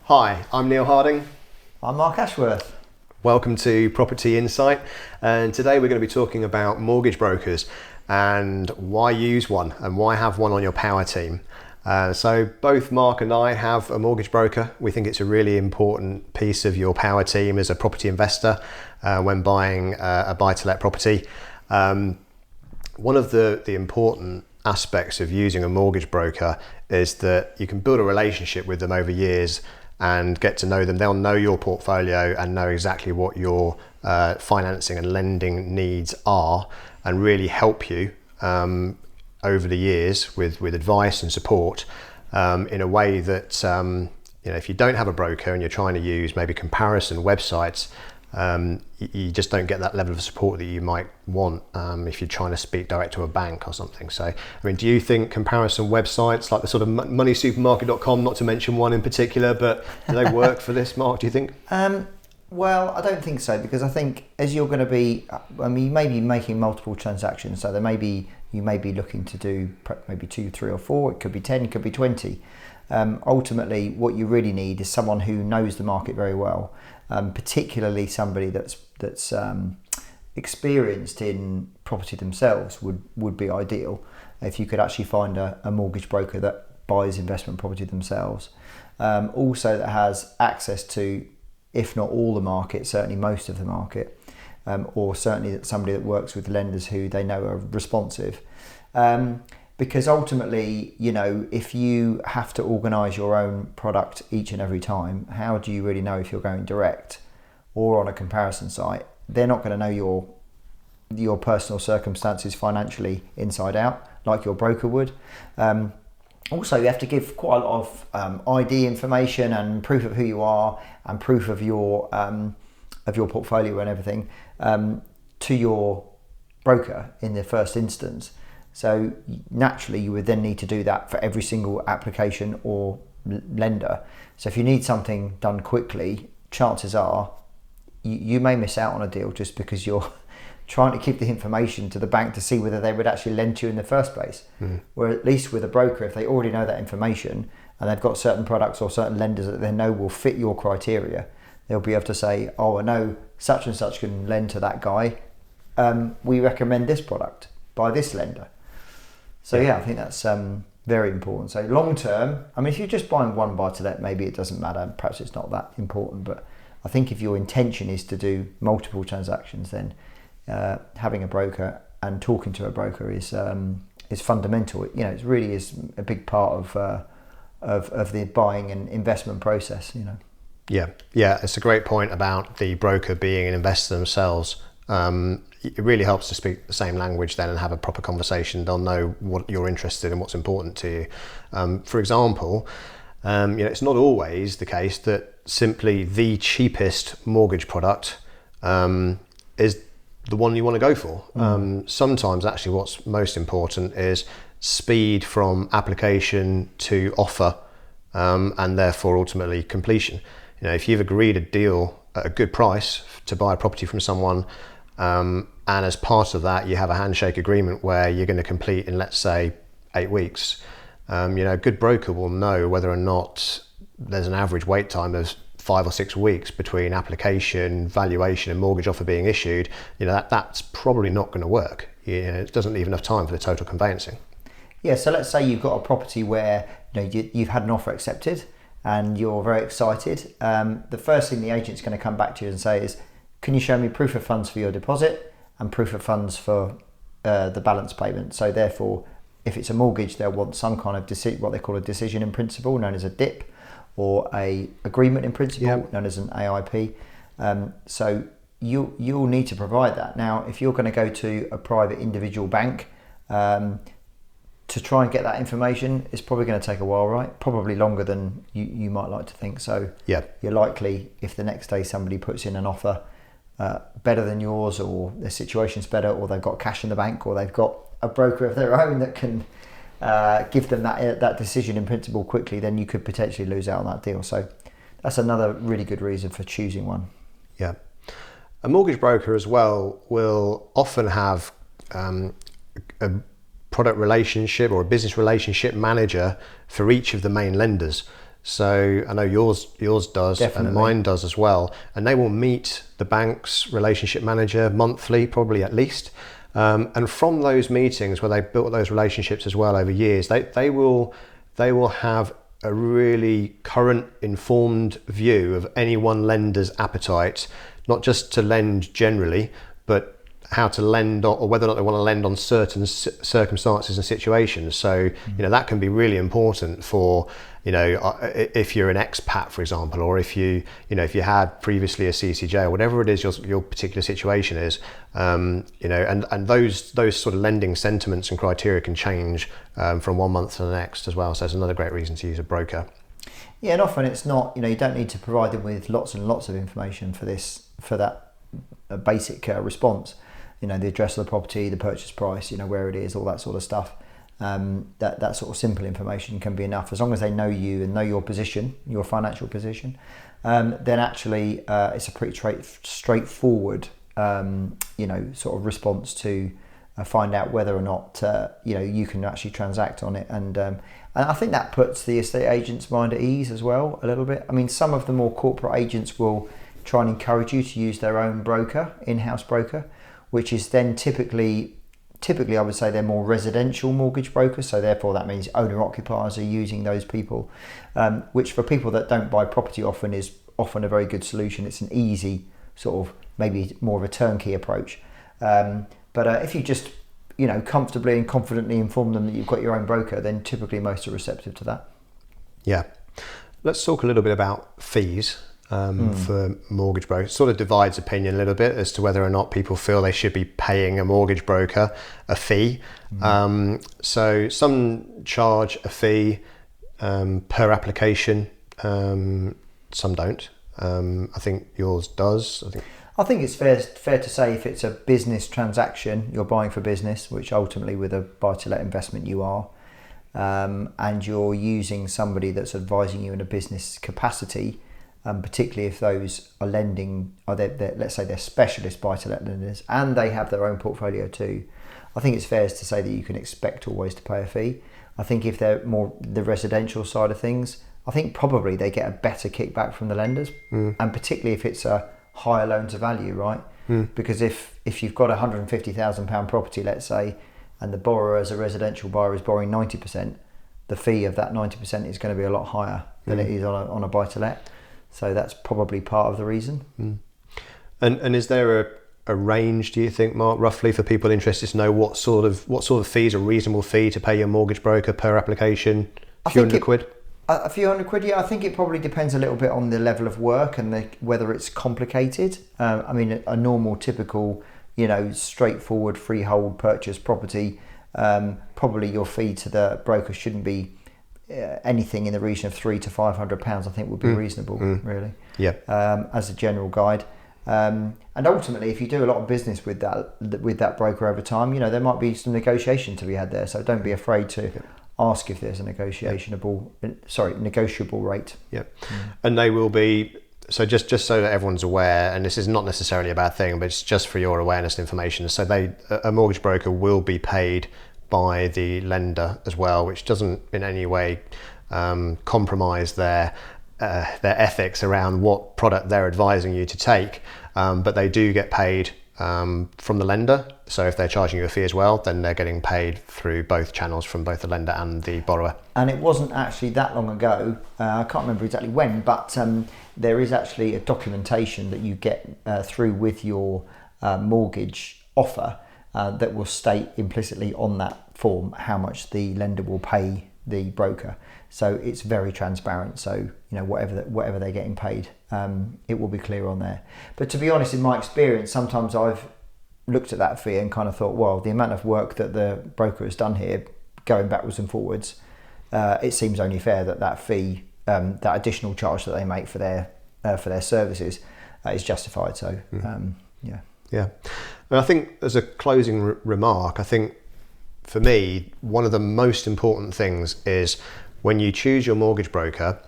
Hi, I'm Neil Harding. I'm Mark Ashworth. Welcome to Property Insight, and today we're going to be talking about mortgage brokers and why use one and why have one on your power team. So both Mark and I have a mortgage broker. We think it's a really important piece of your power team as a property investor when buying a buy-to-let property. One of the important aspects of using a mortgage broker is that you can build a relationship with them over years and get to know them. They'll know your portfolio and know exactly what your financing and lending needs are, and really help you over the years with advice and support in a way that if you don't have a broker and you're trying to use maybe comparison websites, you just don't get that level of support that you might want if you're trying to speak direct to a bank or something. So, I mean, do you think comparison websites like the sort of moneysupermarket.com, not to mention one in particular, but do they work for this, Mark, do you think? Well, I don't think so, because I think as you're going to be, you may be making multiple transactions, so you may be looking to do maybe 2, 3 or 4, it could be 10, it could be 20. Ultimately, what you really need is someone who knows the market very well, particularly somebody that's experienced in property themselves would be ideal. If you could actually find a mortgage broker that buys investment property themselves, also that has access to, if not all the market, certainly most of the market, or certainly somebody that works with lenders who they know are responsive. Because ultimately, if you have to organise your own product each and every time, how do you really know if you're going direct or on a comparison site? They're not going to know your personal circumstances financially inside out, like your broker would. Also, you have to give quite a lot of ID information and proof of who you are and proof of your portfolio and everything to your broker in the first instance. So naturally, you would then need to do that for every single application or lender. So if you need something done quickly, chances are you may miss out on a deal just because you're trying to give the information to the bank to see whether they would actually lend to you in the first place. Where at least with a broker, if they already know that information and they've got certain products or certain lenders that they know will fit your criteria, they'll be able to say, oh, I know such and such can lend to that guy. We recommend this product by this lender. So yeah, I think that's very important. So long term, if you're just buying one buy to let, maybe it doesn't matter. Perhaps it's not that important. But I think if your intention is to do multiple transactions, then having a broker and talking to a broker is fundamental. It really is a big part of the buying and investment process. Yeah, it's a great point about the broker being an investor themselves. It really helps to speak the same language then and have a proper conversation. They'll know what you're interested in, what's important to you. For example, it's not always the case that simply the cheapest mortgage product is the one you want to go for. Sometimes actually what's most important is speed from application to offer, and therefore ultimately completion. If you've agreed a deal at a good price to buy a property from someone, and as part of that you have a handshake agreement where you're going to complete in, let's say, 8 weeks, a good broker will know whether or not there's an average wait time of 5 or 6 weeks between application, valuation and mortgage offer being issued. That's probably not going to work. It doesn't leave enough time for the total conveyancing. Yeah, so let's say you've got a property where you've had an offer accepted and you're very excited. The first thing the agent's going to come back to you and say is, can you show me proof of funds for your deposit and proof of funds for the balance payment? So therefore, if it's a mortgage, they'll want some kind of what they call a decision in principle, known as a DIP, or a agreement in principle, known as an AIP. So you'll need to provide that. Now, if you're going to go to a private individual bank to try and get that information, it's probably going to take a while, right? Probably longer than you might like to think. So you're likely, if the next day somebody puts in an offer better than yours, or their situation's better, or they've got cash in the bank, or they've got a broker of their own that can give them that decision in principle quickly, then you could potentially lose out on that deal. So that's another really good reason for choosing one. Yeah. A mortgage broker as well will often have a product relationship or a business relationship manager for each of the main lenders. So I know yours does, Definitely. and mine does as well. And they will meet the bank's relationship manager monthly, probably at least. And from those meetings where they've built those relationships as well over years, they will have a really current, informed view of any one lender's appetite, not just to lend generally, but how to lend or whether or not they want to lend on certain circumstances and situations. So, that can be really important for, if you're an expat, for example, or if you had previously a CCJ or whatever it is your particular situation is, and those sort of lending sentiments and criteria can change from one month to the next as well. So it's another great reason to use a broker. Yeah, and often it's not, you don't need to provide them with lots and lots of information for that basic response. The address of the property, the purchase price, where it is, all that sort of stuff. That sort of simple information can be enough as long as they know you and know your position, your financial position. Then actually, it's a pretty straightforward, sort of response to find out whether or not you can actually transact on it. And I think that puts the estate agent's mind at ease as well a little bit. I mean, some of the more corporate agents will try and encourage you to use their own broker, in-house broker, which is then typically I would say they're more residential mortgage brokers, so therefore that means owner-occupiers are using those people, which for people that don't buy property is often a very good solution. It's an easy sort of, maybe more of a turnkey approach. But if you just, comfortably and confidently inform them that you've got your own broker, then typically most are receptive to that. Yeah. Let's talk a little bit about fees. For mortgage brokers. It sort of divides opinion a little bit as to whether or not people feel they should be paying a mortgage broker a fee. So some charge a fee per application, some don't. I think yours does. I think it's fair to say if it's a business transaction, you're buying for business, which ultimately with a buy-to-let investment you are, and you're using somebody that's advising you in a business capacity, particularly if those are lending, or let's say they're specialist buy-to-let lenders and they have their own portfolio too. I think it's fair to say that you can expect always to pay a fee. I think if they're more the residential side of things, I think probably they get a better kickback from the lenders, and particularly if it's a higher loan to value, right? Because if you've got £150,000 property, let's say, and the borrower as a residential buyer is borrowing 90%, the fee of that 90% is going to be a lot higher than it is on a buy-to-let. So that's probably part of the reason. And is there a range, do you think, Mark, roughly for people interested to know what sort of fees, a reasonable fee to pay your mortgage broker per application? A few hundred quid? A few hundred quid, yeah. I think it probably depends a little bit on the level of work and whether it's complicated. I mean, a normal, typical, straightforward freehold purchase property, probably your fee to the broker shouldn't be anything in the region of £300 to £500, I think would be reasonable, really. Yeah. As a general guide, and ultimately, if you do a lot of business with that broker over time, there might be some negotiation to be had there. So don't be afraid to ask if there's a negotiable rate. Yeah, and they will be. So just so that everyone's aware, and this is not necessarily a bad thing, but it's just for your awareness and information. So a mortgage broker will be paid by the lender as well, which doesn't in any way compromise their ethics around what product they're advising you to take, but they do get paid from the lender. So if they're charging you a fee as well, then they're getting paid through both channels from both the lender and the borrower. And it wasn't actually that long ago, I can't remember exactly when, but there is actually a documentation that you get through with your mortgage offer that will state implicitly on that form how much the lender will pay the broker. So it's very transparent. So whatever they're getting paid, it will be clear on there. But to be honest, in my experience, sometimes I've looked at that fee and kind of thought, well, the amount of work that the broker has done here, going backwards and forwards, it seems only fair that fee, that additional charge that they make for their services, is justified. So Yeah. And I think as a closing remark, I think for me, one of the most important things is when you choose your mortgage broker,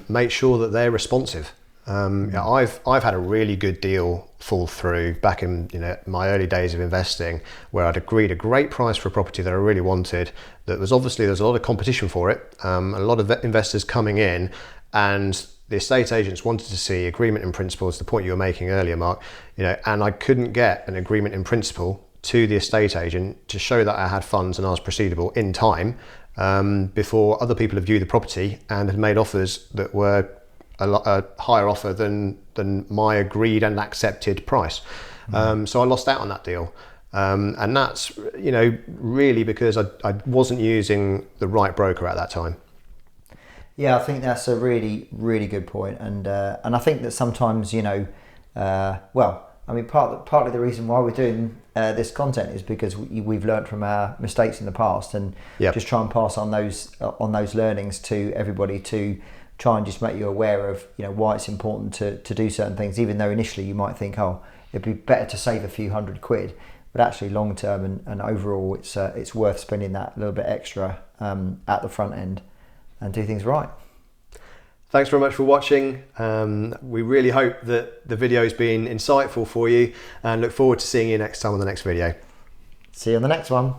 make sure that they're responsive. Yeah, I've had a really good deal fall through back in my early days of investing, where I'd agreed a great price for a property that I really wanted. That was obviously there's a lot of competition for it, a lot of investors coming in, and the estate agents wanted to see agreement in principle, as the point you were making earlier, Mark. And I couldn't get an agreement in principle to the estate agent to show that I had funds and I was proceedable in time, before other people had viewed the property and had made offers that were a higher offer than my agreed and accepted price. So I lost out on that deal. And that's, really because I wasn't using the right broker at that time. Yeah, I think that's a really, really good point. And I think that sometimes, partly the reason why we're doing this content is because we've learned from our mistakes in the past, and just try and pass on those learnings to everybody, to try and just make you aware of why it's important to do certain things, even though initially you might think, oh, it'd be better to save a few £100, but actually long term and overall it's worth spending that little bit extra at the front end and do things right. Thanks very much for watching. We really hope that the video has been insightful for you, and look forward to seeing you next time on the next video. See you on the next one.